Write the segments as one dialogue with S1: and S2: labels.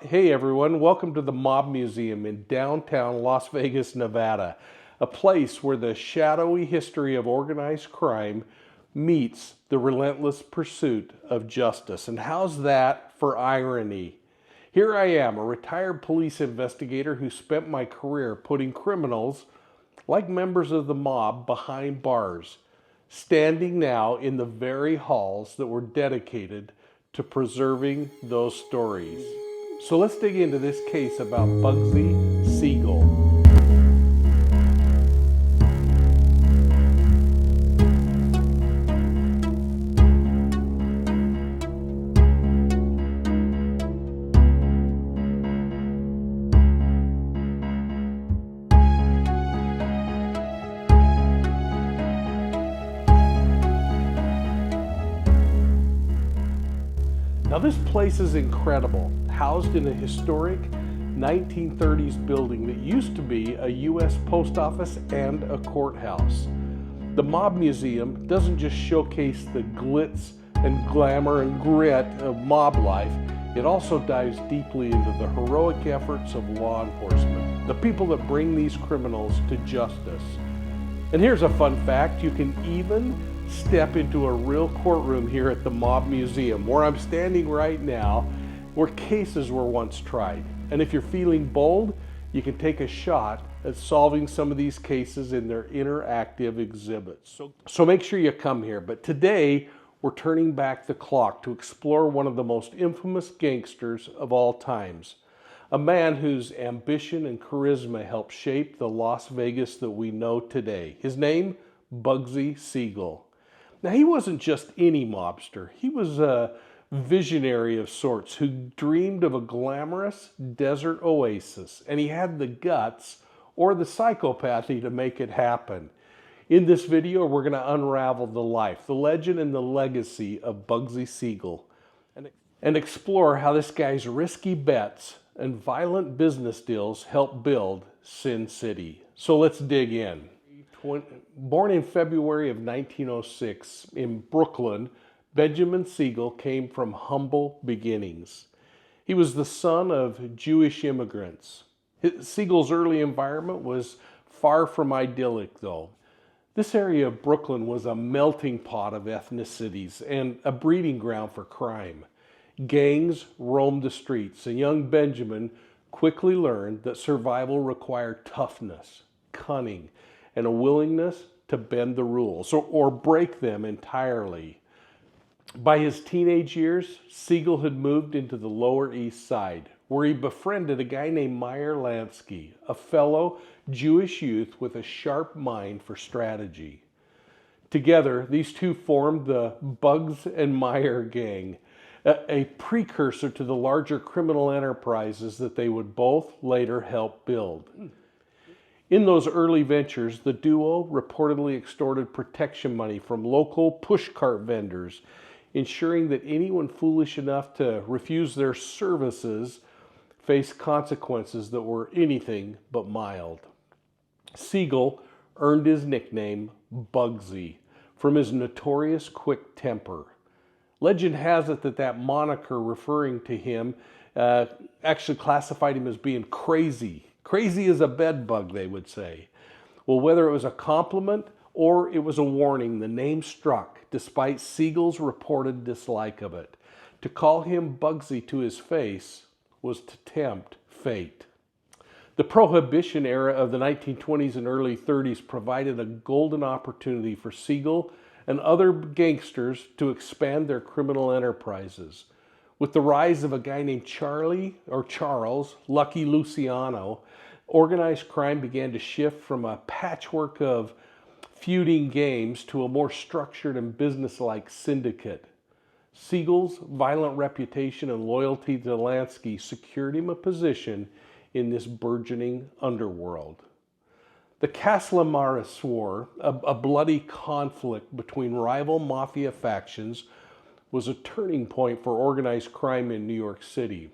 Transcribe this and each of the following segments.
S1: Hey everyone, welcome to the Mob Museum in downtown Las Vegas, Nevada, a place where the shadowy history of organized crime meets the relentless pursuit of justice. And how's that for irony? Here I am, a retired police investigator who spent my career putting criminals, like members of the mob, behind bars, standing now in the very halls that were dedicated to preserving those stories. So let's dig into this case about Bugsy Siegel. Now this place is incredible, housed in a historic 1930s building that used to be a U.S. post office and a courthouse. The Mob Museum doesn't just showcase the glitz and glamour and grit of mob life, it also dives deeply into the heroic efforts of law enforcement, the people that bring these criminals to justice. And here's a fun fact, you can even step into a real courtroom here at the Mob Museum, where I'm standing right now, where cases were once tried. And if you're feeling bold, you can take a shot at solving some of these cases in their interactive exhibits. So make sure you come here. But today, we're turning back the clock to explore one of the most infamous gangsters of all times. A man whose ambition and charisma helped shape the Las Vegas that we know today. His name, Bugsy Siegel. Now, he wasn't just any mobster. He was a visionary of sorts who dreamed of a glamorous desert oasis, and he had the guts or the psychopathy to make it happen. In this video, we're going to unravel the life, the legend, and the legacy of Bugsy Siegel and explore how this guy's risky bets and violent business deals helped build Sin City. So let's dig in. Born in February of 1906 in Brooklyn, Benjamin Siegel came from humble beginnings. He was the son of Jewish immigrants. Siegel's early environment was far from idyllic, though. This area of Brooklyn was a melting pot of ethnicities and a breeding ground for crime. Gangs roamed the streets, and young Benjamin quickly learned that survival required toughness, cunning, and a willingness to bend the rules or break them entirely. By his teenage years, Siegel had moved into the Lower East Side, where he befriended a guy named Meyer Lansky, a fellow Jewish youth with a sharp mind for strategy. Together, these two formed the Bugs and Meyer gang, a precursor to the larger criminal enterprises that they would both later help build. In those early ventures, the duo reportedly extorted protection money from local pushcart vendors, ensuring that anyone foolish enough to refuse their services faced consequences that were anything but mild. Siegel earned his nickname Bugsy from his notorious quick temper. Legend has it that that moniker referring to him actually classified him as being crazy. Crazy as a bed bug, they would say. Well, whether it was a compliment or it was a warning, the name struck despite Siegel's reported dislike of it. To call him Bugsy to his face was to tempt fate. The Prohibition era of the 1920s and early 30s provided a golden opportunity for Siegel and other gangsters to expand their criminal enterprises. With the rise of a guy named Charles Lucky Luciano, organized crime began to shift from a patchwork of feuding games to a more structured and businesslike syndicate. Siegel's violent reputation and loyalty to Lansky secured him a position in this burgeoning underworld. The Castellamaris War, a bloody conflict between rival mafia factions, was a turning point for organized crime in New York City.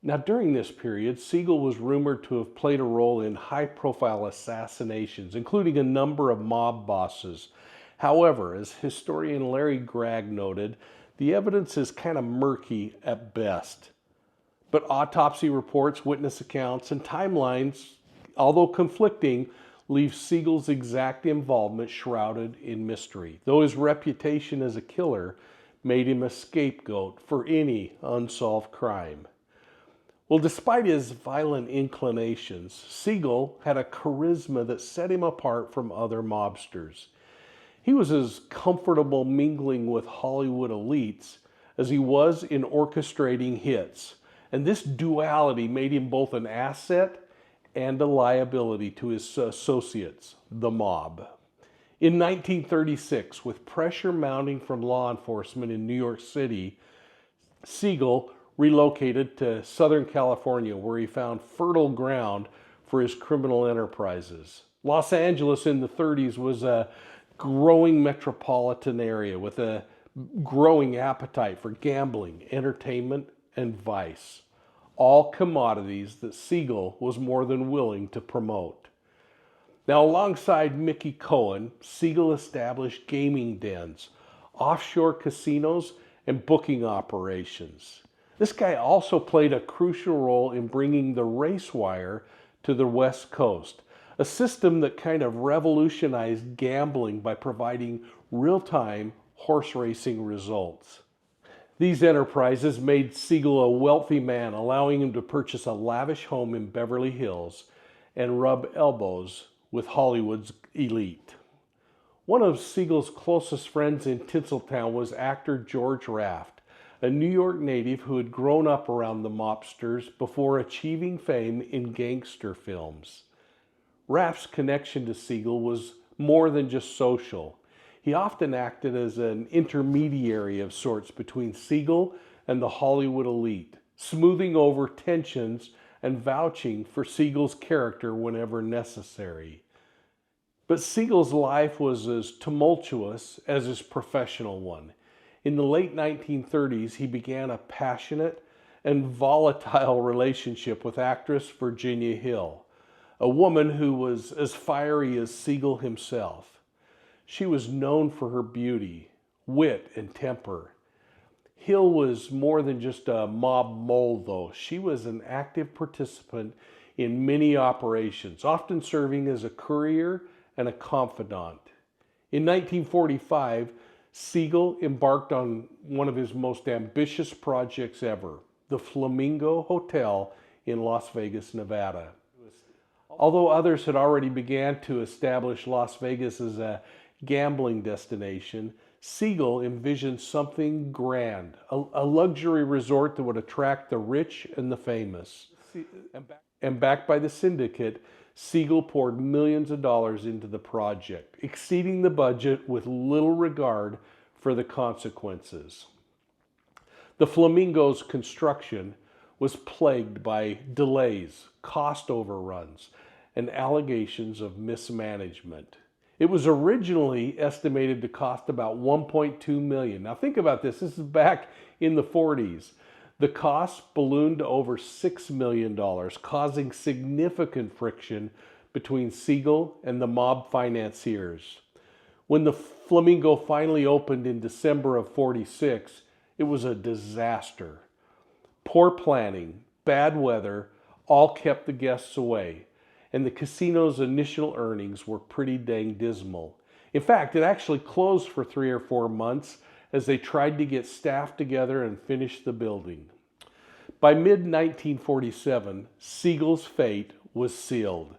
S1: Now, during this period, Siegel was rumored to have played a role in high-profile assassinations, including a number of mob bosses. However, as historian Larry Gregg noted, the evidence is kind of murky at best. But autopsy reports, witness accounts, and timelines, although conflicting, leave Siegel's exact involvement shrouded in mystery, though his reputation as a killer made him a scapegoat for any unsolved crime. Well, despite his violent inclinations, Siegel had a charisma that set him apart from other mobsters. He was as comfortable mingling with Hollywood elites as he was in orchestrating hits, and this duality made him both an asset and a liability to his associates, the mob. In 1936, with pressure mounting from law enforcement in New York City, Siegel relocated to Southern California, where he found fertile ground for his criminal enterprises. Los Angeles in the 30s was a growing metropolitan area with a growing appetite for gambling, entertainment, and vice. All commodities that Siegel was more than willing to promote. Now, alongside Mickey Cohen, Siegel established gaming dens, offshore casinos, and booking operations. This guy also played a crucial role in bringing the race wire to the West Coast, a system that kind of revolutionized gambling by providing real-time horse racing results. These enterprises made Siegel a wealthy man, allowing him to purchase a lavish home in Beverly Hills and rub elbows with Hollywood's elite. One of Siegel's closest friends in Tinseltown was actor George Raft, a New York native who had grown up around the Mobsters before achieving fame in gangster films. Raft's connection to Siegel was more than just social. He often acted as an intermediary of sorts between Siegel and the Hollywood elite, smoothing over tensions and vouching for Siegel's character whenever necessary. But Siegel's life was as tumultuous as his professional one. In the late 1930s, he began a passionate and volatile relationship with actress Virginia Hill, a woman who was as fiery as Siegel himself. She was known for her beauty, wit, and temper. Hill was more than just a mob mole, though. She was an active participant in many operations, often serving as a courier and a confidant. In 1945, Siegel embarked on one of his most ambitious projects ever, the Flamingo Hotel in Las Vegas, Nevada. Although others had already began to establish Las Vegas as a gambling destination, Siegel envisioned something grand, a luxury resort that would attract the rich and the famous. And backed by the Syndicate, Siegel poured millions of dollars into the project, exceeding the budget with little regard for the consequences. The Flamingo's construction was plagued by delays, cost overruns, and allegations of mismanagement. It was originally estimated to cost about $1.2 million. Now think about this. This is back in the 40s. The cost ballooned to over $6 million, causing significant friction between Siegel and the mob financiers. When the Flamingo finally opened in December of '46, it was a disaster. Poor planning, bad weather, all kept the guests away, and the casino's initial earnings were pretty dang dismal. In fact, it actually closed for 3 or 4 months as they tried to get staff together and finish the building. By mid-1947, Siegel's fate was sealed.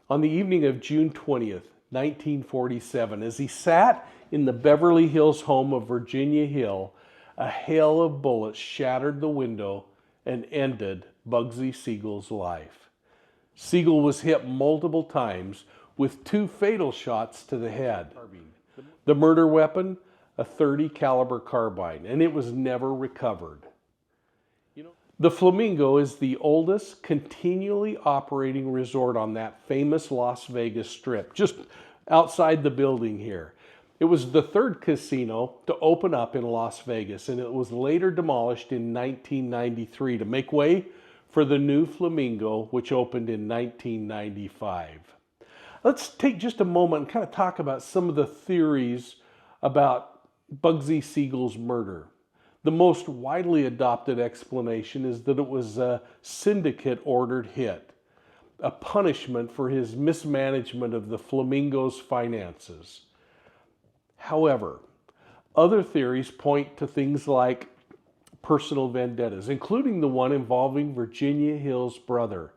S1: On the evening of June 20th, 1947, as he sat in the Beverly Hills home of Virginia Hill, a hail of bullets shattered the window and ended Bugsy Siegel's life. Siegel was hit multiple times with 2 fatal shots to the head. The murder weapon, a .30 caliber carbine, and it was never recovered. The Flamingo is the oldest continually operating resort on that famous Las Vegas Strip, just outside the building here. It was the 3rd casino to open up in Las Vegas, and it was later demolished in 1993 to make way for the new Flamingo, which opened in 1995. Let's take just a moment and kind of talk about some of the theories about Bugsy Siegel's murder. The most widely adopted explanation is that it was a Syndicate ordered hit, a punishment for his mismanagement of the Flamingo's finances. However, other theories point to things like personal vendettas, including the one involving Virginia Hill's brother.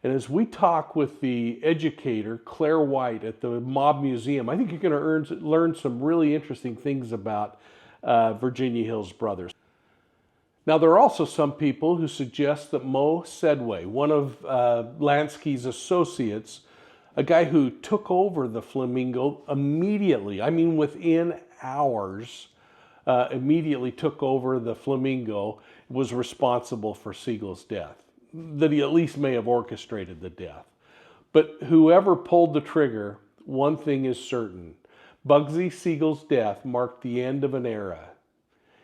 S1: And as we talk with the educator, Claire White, at the Mob Museum, I think you're going to learn some really interesting things about Virginia Hill's brothers. Now, there are also some people who suggest that Mo Sedway, one of Lansky's associates, a guy who took over the Flamingo immediately, I mean within hours, immediately took over the Flamingo, was responsible for Siegel's death. That he at least may have orchestrated the death. But whoever pulled the trigger, one thing is certain. Bugsy Siegel's death marked the end of an era.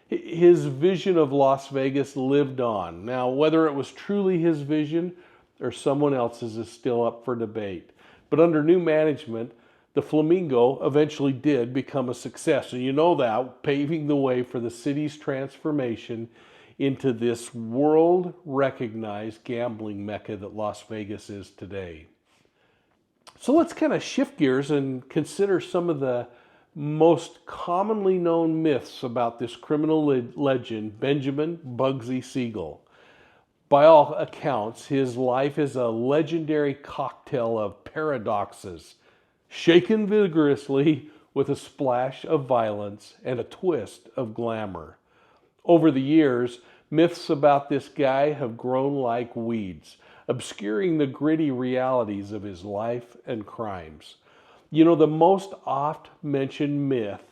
S1: His vision of Las Vegas lived on. Now, whether it was truly his vision or someone else's is still up for debate. But under new management, the Flamingo eventually did become a success. And you know that, paving the way for the city's transformation into this world-recognized gambling mecca that Las Vegas is today. So let's kind of shift gears and consider some of the most commonly known myths about this criminal legend, Benjamin Bugsy Siegel. By all accounts, his life is a legendary cocktail of paradoxes, shaken vigorously with a splash of violence and a twist of glamour. Over the years, myths about this guy have grown like weeds, obscuring the gritty realities of his life and crimes. You know, the most oft-mentioned myth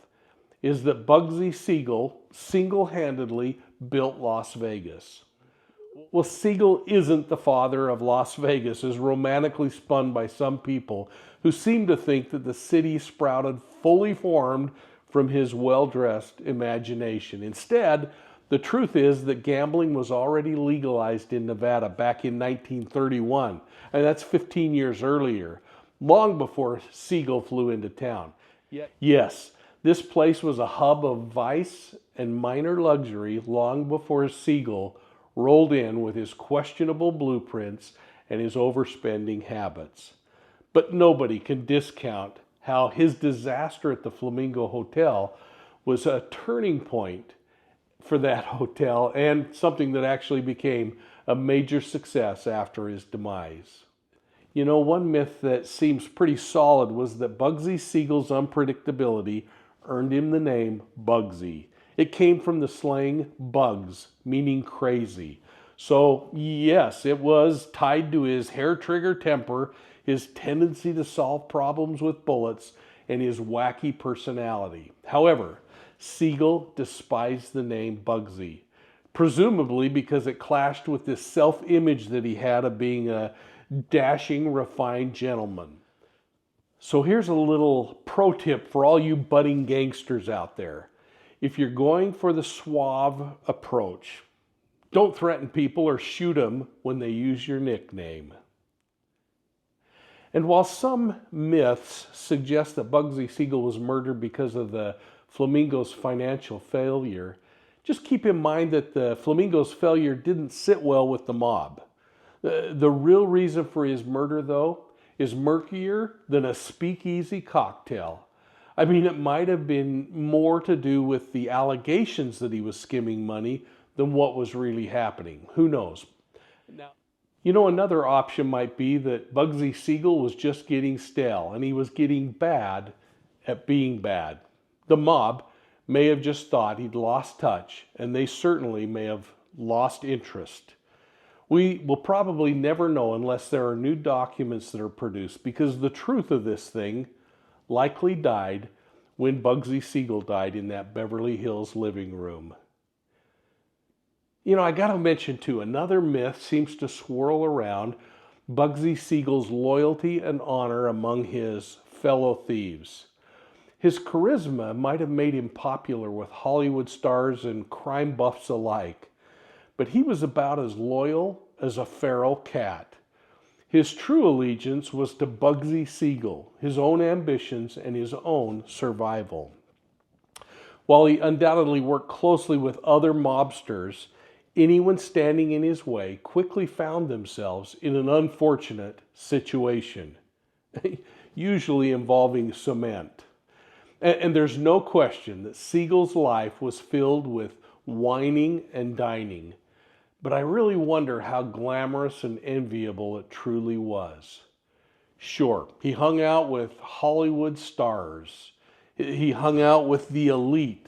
S1: is that Bugsy Siegel single-handedly built Las Vegas. Well, Siegel isn't the father of Las Vegas, as romantically spun by some people who seem to think that the city sprouted fully formed from his well-dressed imagination. Instead, the truth is that gambling was already legalized in Nevada back in 1931, and that's 15 years earlier, long before Siegel flew into town. Yes, this place was a hub of vice and minor luxury long before Siegel rolled in with his questionable blueprints and his overspending habits. But nobody can discount how his disaster at the Flamingo Hotel was a turning point for that hotel and something that actually became a major success after his demise. You know, one myth that seems pretty solid was that Bugsy Siegel's unpredictability earned him the name Bugsy. It came from the slang bugs, meaning crazy. So yes, it was tied to his hair-trigger temper, his tendency to solve problems with bullets, and his wacky personality. However, Siegel despised the name Bugsy, presumably because it clashed with this self-image that he had of being a dashing, refined gentleman. So here's a little pro tip for all you budding gangsters out there. If you're going for the suave approach, don't threaten people or shoot them when they use your nickname. And while some myths suggest that Bugsy Siegel was murdered because of the Flamingo's financial failure, just keep in mind that the Flamingo's failure didn't sit well with the mob. The real reason for his murder, though, is murkier than a speakeasy cocktail. I mean, it might have been more to do with the allegations that he was skimming money than what was really happening. Who knows? Now, you know, another option might be that Bugsy Siegel was just getting stale and he was getting bad at being bad. The mob may have just thought he'd lost touch, and they certainly may have lost interest. We will probably never know unless there are new documents that are produced, because the truth of this thing likely died when Bugsy Siegel died in that Beverly Hills living room. You know, I got to mention too, another myth seems to swirl around Bugsy Siegel's loyalty and honor among his fellow thieves. His charisma might have made him popular with Hollywood stars and crime buffs alike, but he was about as loyal as a feral cat. His true allegiance was to Bugsy Siegel, his own ambitions, and his own survival. While he undoubtedly worked closely with other mobsters, anyone standing in his way quickly found themselves in an unfortunate situation, usually involving cement. And there's no question that Siegel's life was filled with whining and dining. But I really wonder how glamorous and enviable it truly was. Sure, he hung out with Hollywood stars. He hung out with the elite,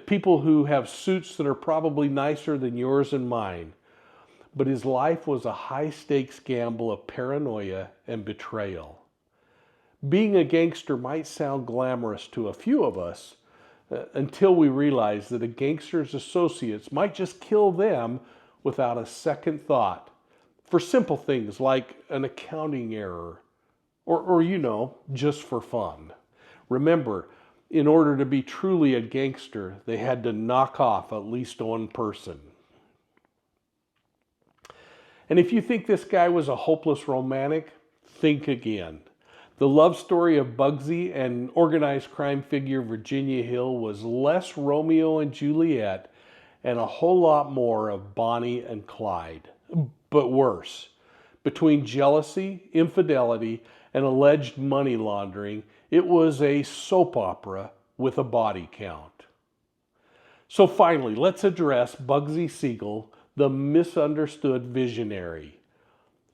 S1: people who have suits that are probably nicer than yours and mine. But his life was a high-stakes gamble of paranoia and betrayal. Being a gangster might sound glamorous to a few of us until we realize that a gangster's associates might just kill them without a second thought for simple things like an accounting error or just for fun. Remember, in order to be truly a gangster, they had to knock off at least one person. And if you think this guy was a hopeless romantic, think again. The love story of Bugsy and organized crime figure Virginia Hill was less Romeo and Juliet and a whole lot more of Bonnie and Clyde. But worse. Between jealousy, infidelity, and alleged money laundering, it was a soap opera with a body count. So finally, let's address Bugsy Siegel, the misunderstood visionary.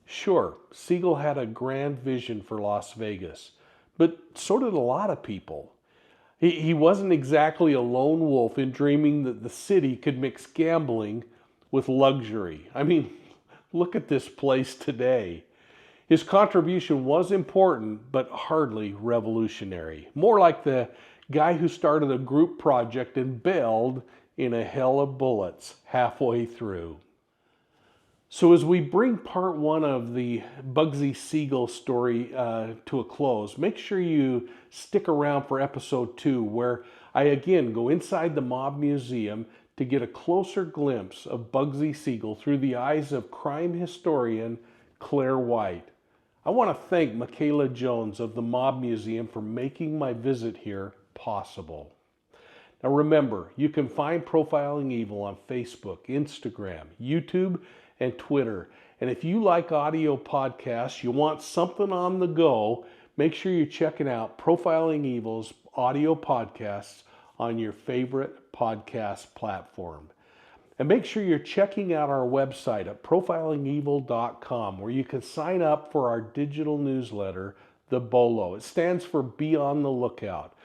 S1: Sure, Siegel had a grand vision for Las Vegas, but so did a lot of people. He wasn't exactly a lone wolf in dreaming that the city could mix gambling with luxury. I mean, look at this place today. His contribution was important, but hardly revolutionary. More like the guy who started a group project and bailed in a hell of bullets halfway through. So as we bring part one of the Bugsy Siegel story to a close, make sure you stick around for episode 2, where I again go inside the Mob Museum to get a closer glimpse of Bugsy Siegel through the eyes of crime historian Claire White. I want to thank Michaela Jones of the Mob Museum for making my visit here possible. Now remember, you can find Profiling Evil on Facebook, Instagram, YouTube, and Twitter. And if you like audio podcasts, you want something on the go, make sure you're checking out Profiling Evil's audio podcasts on your favorite podcast platform. And make sure you're checking out our website at profilingevil.com, where you can sign up for our digital newsletter, The Bolo. It stands for Be on the Lookout.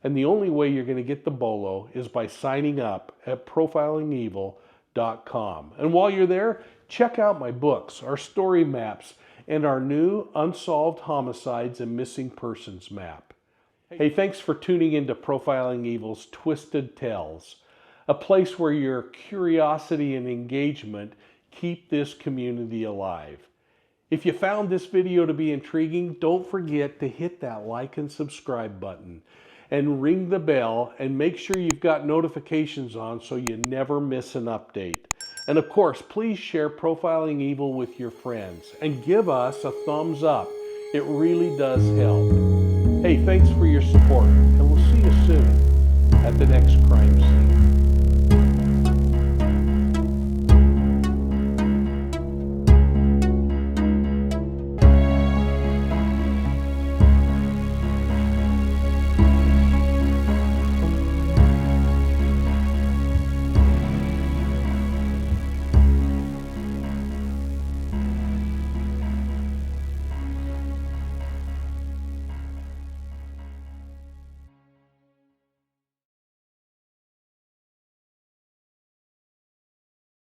S1: And the only way you're going to get the Bolo is by signing up at profilingevil.com. And while you're there, check out my books, our story maps, and our new Unsolved Homicides and Missing Persons map. Hey, thanks for tuning into Profiling Evil's Twisted Tales, a place where your curiosity and engagement keep this community alive. If you found this video to be intriguing, don't forget to hit that like and subscribe button and ring the bell and make sure you've got notifications on so you never miss an update. And of course, please share Profiling Evil with your friends and give us a thumbs up. It really does help. Hey, thanks for your support, and we'll see you soon at the next crime scene.